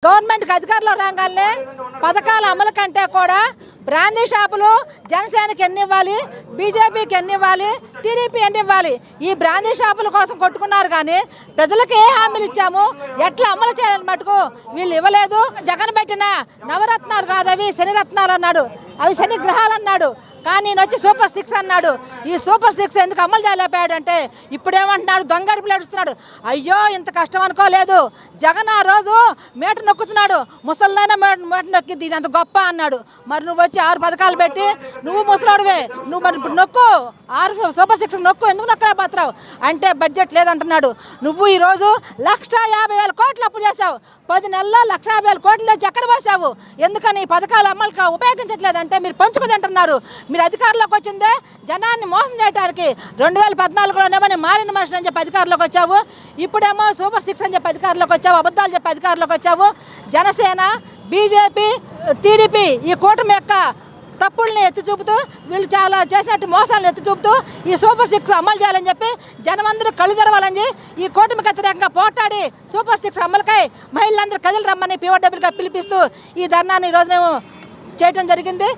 Government అధికారంలో రాగానే పథకాల అమలు కంటే కూడా బ్రాందీ షాపులు జనసేనకి ఎన్ని ఇవ్వాలి, బీజేపీకి ఎన్ని ఇవ్వాలి, టీడీపీ ఎన్ని ఇవ్వాలి, ఈ బ్రాందీ షాపుల కోసం కొట్టుకున్నారు. కానీ ప్రజలకు ఏ హామీలు ఇచ్చాము, ఎట్లా అమలు చేయాలని మటుకు వీళ్ళు ఇవ్వలేదు. జగన్ పెట్టిన నవరత్నాలు కాదు, అవి శనిరత్నాలు అన్నాడు, అవి శని గ్రహాలు అన్నాడు. కానీ నేను వచ్చి సూపర్ 6 అన్నాడు. ఈ సూపర్ 6 ఎందుకు అమలు చేయలేకపోయాడు అంటే ఇప్పుడేమంటున్నాడు, దొంగడుపులు ఏడుస్తున్నాడు. అయ్యో ఇంత కష్టం అనుకోలేదు. జగన్ ఆ రోజు మేట నొక్కుతున్నాడు, ముసలిదైనా మేట నొక్కింది, ఇది అంత గొప్ప అన్నాడు. మరి నువ్వు వచ్చి 6 పథకాలు పెట్టి నువ్వు ముసలాడువే, నువ్వు మరి ఇప్పుడు నొక్కు 6 సూపర్ 6 నొక్కు, ఎందుకు నొక్కలేకపోతున్నావు అంటే బడ్జెట్ లేదంటున్నాడు. నువ్వు ఈరోజు 1,50,000 కోట్లు అప్పు చేసావు, 10 నెలల్లో 1,50,000 కోట్లు తెచ్చి ఎక్కడ పోసావు? ఎందుకని పథకాలు అమలుగా ఉపయోగించట్లేదంటే మీరు పంచుకుదంటున్నారు. మీరు అధికారంలోకి వచ్చిందే జనాన్ని మోసం చేయడానికి. 2014లోనేమో మారిన మనిషిని అని చెప్పి అధికారంలోకి వచ్చావు, ఇప్పుడేమో సూపర్ 6 అని చెప్పి అధికారంలోకి వచ్చావు, అబద్ధాలు చెప్పి అధికారంలోకి వచ్చావు. జనసేన, బీజేపీ, టీడీపీ ఈ కూటమి యొక్క తప్పుల్ని ఎత్తి చూపుతూ, వీళ్ళు చాలా చేసినట్టు మోసాలను ఎత్తి చూపుతూ ఈ సూపర్ 6 అమలు చేయాలని చెప్పి జనమందరూ కళ్ళు తెరవాలని ఈ కూటమికి వ్యతిరేకంగా పోట్లాడి సూపర్ 6 అమలుకై మహిళలందరూ కదిలి రమ్మని POWగా పిలిపిస్తూ ఈ ధర్నాన్ని ఈరోజు మేము చేయడం జరిగింది.